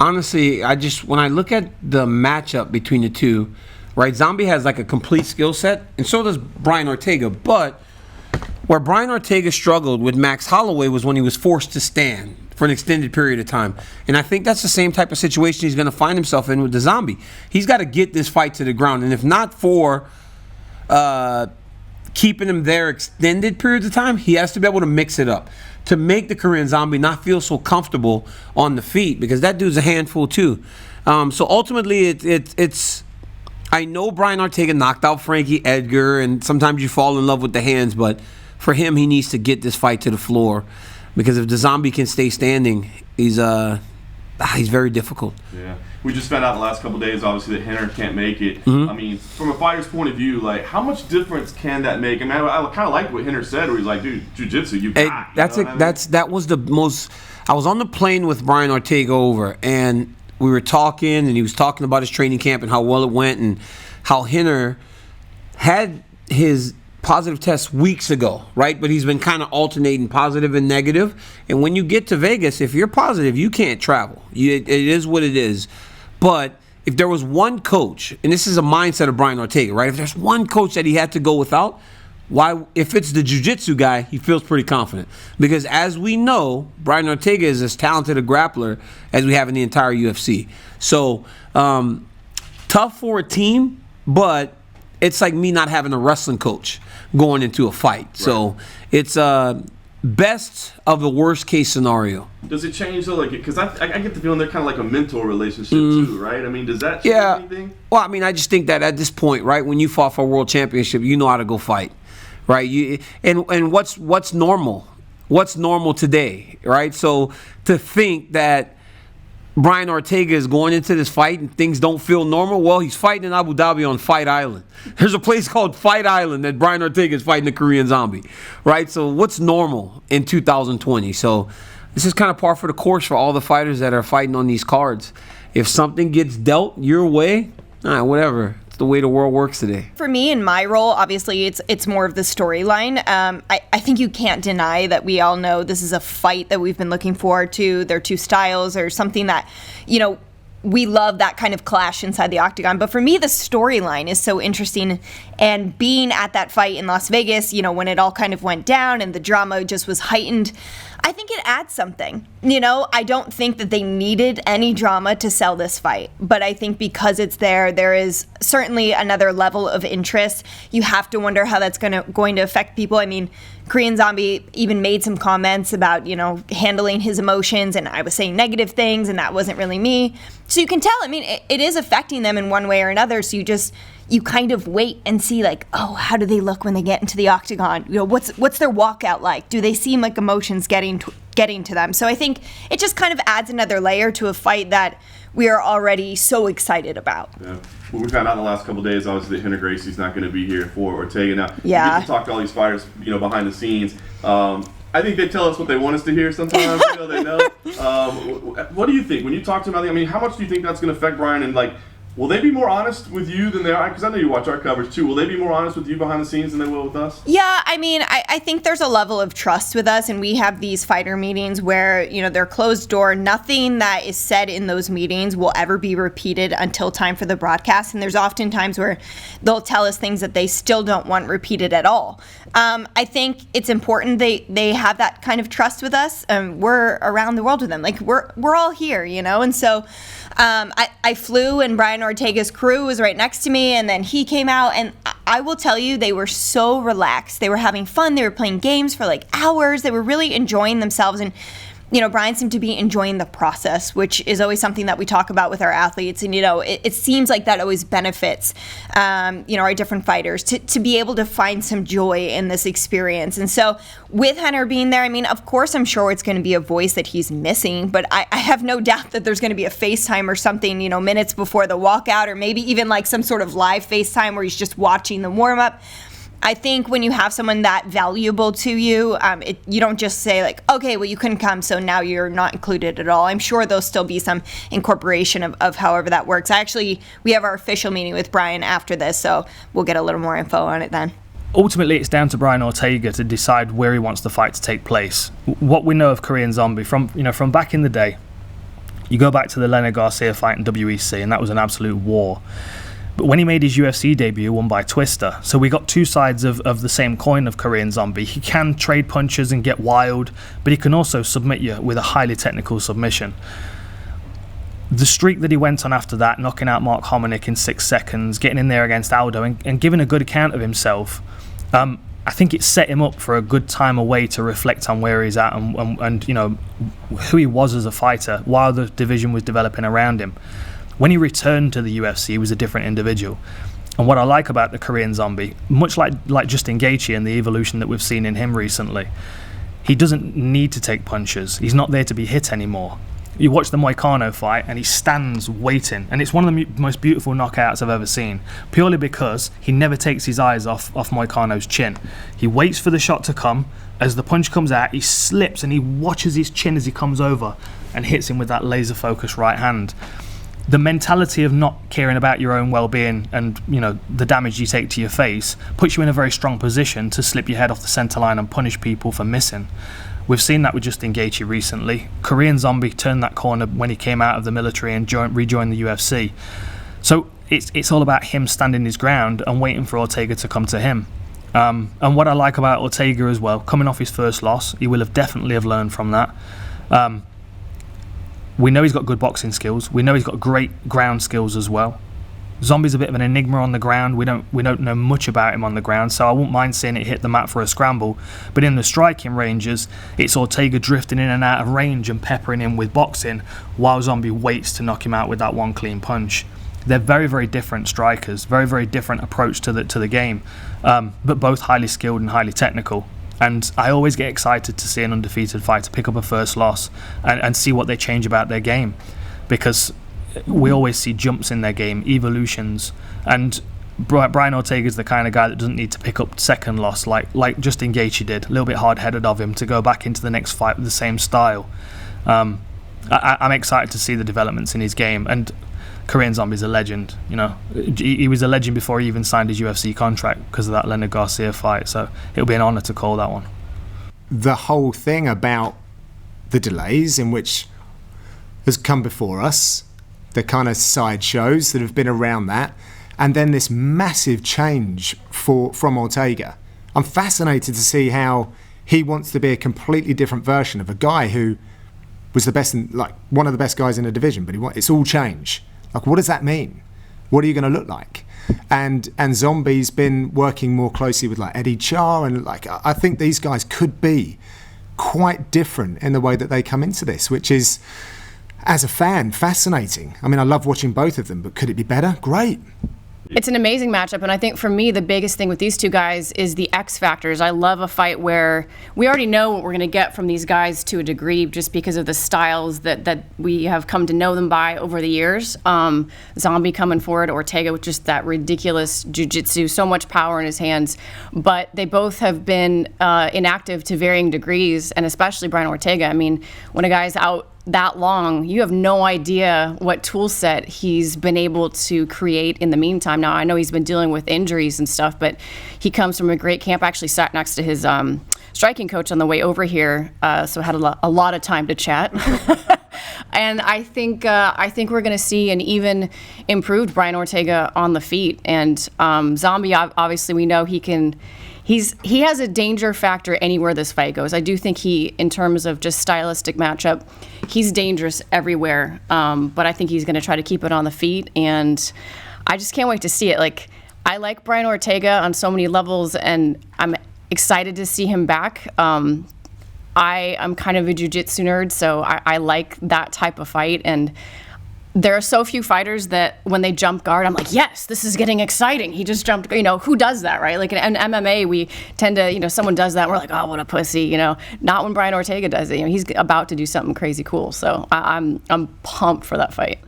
Honestly, when I look at the matchup between the two, right, Zombie has like a complete skill set, and so does Brian Ortega. But where Brian Ortega struggled with Max Holloway was when he was forced to stand for an extended period of time. And I think that's the same type of situation he's going to find himself in with the Zombie. He's got to get this fight to the ground. And if not for keeping him there extended periods of time, he has to be able to mix it up to make the Korean Zombie not feel so comfortable on the feet, because that dude's a handful too. So ultimately, it's I know Brian Ortega knocked out Frankie Edgar, and sometimes you fall in love with the hands, but for him, he needs to get this fight to the floor, because if the Zombie can stay standing, he's very difficult. Yeah. We just found out the last couple of days, obviously, that Henner can't make it. Mm-hmm. I mean, from a fighter's point of view, like, how much difference can that make? I mean, I kind of like what Henner said, where he's like, dude, jiu-jitsu, you got. That was the most. I was on the plane with Brian Ortega over, and we were talking, and he was talking about his training camp and how well it went, and how Henner had his positive test weeks ago, right? But he's been kind of alternating positive and negative. And when you get to Vegas, if you're positive, you can't travel. It is what it is. But if there was one coach, and this is a mindset of Brian Ortega, right? If there's one coach that he had to go without, why? If it's the jiu-jitsu guy, he feels pretty confident. Because as we know, Brian Ortega is as talented a grappler as we have in the entire UFC. So, tough for a team, but it's like me not having a wrestling coach going into a fight. Right. So it's best of the worst case scenario. Does it change though? Like, because I get the feeling they're kind of like a mentor relationship too, right? I mean, does that change anything? Well, I mean, I just think that at this point, right, when you fought for a world championship, you know how to go fight, right? And what's normal? What's normal today, right? So to think that Brian Ortega is going into this fight and things don't feel normal, well, he's fighting in Abu Dhabi on Fight Island. There's a place called Fight Island that Brian Ortega is fighting the Korean Zombie, right? So what's normal in 2020? So this is kind of par for the course for all the fighters that are fighting on these cards. If something gets dealt your way, whatever. It's the way the world works today. For me, in my role, obviously, it's more of the storyline. I think you can't deny that we all know this is a fight that we've been looking forward to. They're two styles, or something that, we love that kind of clash inside the octagon. But for me, the storyline is so interesting. And being at that fight in Las Vegas, when it all kind of went down and the drama just was heightened, I think it adds something. I don't think that they needed any drama to sell this fight. But I think because it's there is certainly another level of interest. You have to wonder how that's going to affect people. I mean, Korean Zombie even made some comments about, handling his emotions, and I was saying negative things, and that wasn't really me. So you can tell, I mean, it is affecting them in one way or another. So you kind of wait and see, like, oh, how do they look when they get into the octagon? What's their walkout like? Do they seem like emotions getting to them? So I think it just kind of adds another layer to a fight that we are already so excited about. Yeah. Well, we found out in the last couple of days, obviously, that Henner Gracie's not going to be here for Ortega. Now, you get to talk to all these fighters, behind the scenes. I think they tell us what they want us to hear sometimes. They know. What do you think? When you talk to them, I mean, how much do you think that's going to affect Brian? And, like, will they be more honest with you than they are? Because I know you watch our coverage, too. Will they be more honest with you behind the scenes than they will with us? Yeah, I mean, I think there's a level of trust with us, and we have these fighter meetings where, they're closed door. Nothing that is said in those meetings will ever be repeated until time for the broadcast. And there's often times where they'll tell us things that they still don't want repeated at all. I think it's important they have that kind of trust with us. We're around the world with them. Like, we're all here, And so I flew, and Brian Ortega's crew was right next to me, and then he came out, and I will tell you, they were so relaxed. They were having fun. They were playing games for like hours. They were really enjoying themselves, and Brian seemed to be enjoying the process, which is always something that we talk about with our athletes. And, it seems like that always benefits, our different fighters to be able to find some joy in this experience. And so with Henner being there, I mean, of course, I'm sure it's going to be a voice that he's missing, but I have no doubt that there's going to be a FaceTime or something, minutes before the walkout, or maybe even like some sort of live FaceTime where he's just watching the warm up. I think when you have someone that valuable to you, you don't just say like, okay, well, you couldn't come, so now you're not included at all. I'm sure there'll still be some incorporation of however that works. We have our official meeting with Brian after this, so we'll get a little more info on it then. Ultimately, it's down to Brian Ortega to decide where he wants the fight to take place. What we know of Korean Zombie from back in the day, You go back to the Leonard Garcia fight in WEC, and that was an absolute war. But when he made his UFC debut, won by Twister. So we got two sides of the same coin of Korean Zombie. He can trade punches and get wild, but he can also submit you with a highly technical submission. The streak that he went on after that, knocking out Mark Hominick in 6 seconds, getting in there against Aldo and giving a good account of himself, I think it set him up for a good time away to reflect on where he's at and you know, who he was as a fighter while the division was developing around him. When he returned to the UFC, he was a different individual. And what I like about the Korean Zombie, much like Justin Gaethje and the evolution that we've seen in him recently, he doesn't need to take punches. He's not there to be hit anymore. You watch the Moicano fight and he stands waiting, and it's one of the most beautiful knockouts I've ever seen, purely because he never takes his eyes off Moicano's chin. He waits for the shot to come. As the punch comes out, he slips and he watches his chin as he comes over and hits him with that laser focused right hand. The mentality of not caring about your own well-being and, you know, the damage you take to your face puts you in a very strong position to slip your head off the center line and punish people for missing. We've seen that with Justin Gaethje recently. Korean Zombie turned that corner when he came out of the military and rejoined the UFC. So it's all about him standing his ground and waiting for Ortega to come to him. And what I like about Ortega as well, coming off his first loss, he will have definitely have learned from that. We know he's got good boxing skills. We know he's got great ground skills as well. Zombie's a bit of an enigma on the ground. We don't know much about him on the ground, so I wouldn't mind seeing it hit the mat for a scramble. But in the striking ranges, it's Ortega drifting in and out of range and peppering him with boxing, while Zombie waits to knock him out with that one clean punch. They're very, very different strikers, very, very different approach to the game, but both highly skilled and highly technical. And I always get excited to see an undefeated fighter pick up a first loss and see what they change about their game, because we always see jumps in their game, evolutions, and Brian Ortega's the kind of guy that doesn't need to pick up second loss like Justin Gaethje did. A little bit hard-headed of him to go back into the next fight with the same style. I'm excited to see the developments in his game, and Korean Zombie's a legend. You know, he was a legend before he even signed his UFC contract because of that Leonard Garcia fight. So it'll be an honor to call that one. The whole thing about the delays in which has come before us, the kind of sideshows that have been around that, and then this massive change from Ortega. I'm fascinated to see how he wants to be a completely different version of a guy who was the best, like one of the best guys in the division, but it's all change. Like, what does that mean? What are you going to look like? And Zombie's been working more closely with like Eddie Char, and like I think these guys could be quite different in the way that they come into this, which is, as a fan, fascinating. I mean, I love watching both of them, but could it be better? Great. It's an amazing matchup, and I think for me the biggest thing with these two guys is the X factors. I love a fight where we already know what we're going to get from these guys to a degree just because of the styles that we have come to know them by over the years. Zombie coming forward, Ortega with just that ridiculous jiu-jitsu, so much power in his hands. But they both have been inactive to varying degrees, and especially Brian Ortega. I mean, when a guy's out that long, you have no idea what tool set he's been able to create in the meantime. Now, I know he's been dealing with injuries and stuff, but he comes from a great camp. I actually sat next to his striking coach on the way over here, so had a lot of time to chat. And I think we're going to see an even improved Brian Ortega on the feet. And Zombie, obviously, we know he has a danger factor anywhere this fight goes. I do think in terms of just stylistic matchup, he's dangerous everywhere. But I think he's going to try to keep it on the feet, and I just can't wait to see it. Like, I like Brian Ortega on so many levels, and I'm excited to see him back. I'm kind of a jiu-jitsu nerd, so I like that type of fight, and there are so few fighters that when they jump guard, I'm like, yes, this is getting exciting. He just jumped, who does that, right? Like in MMA, we tend to, someone does that, and we're like, oh, what a pussy, Not when Brian Ortega does it. He's about to do something crazy cool. So I'm pumped for that fight.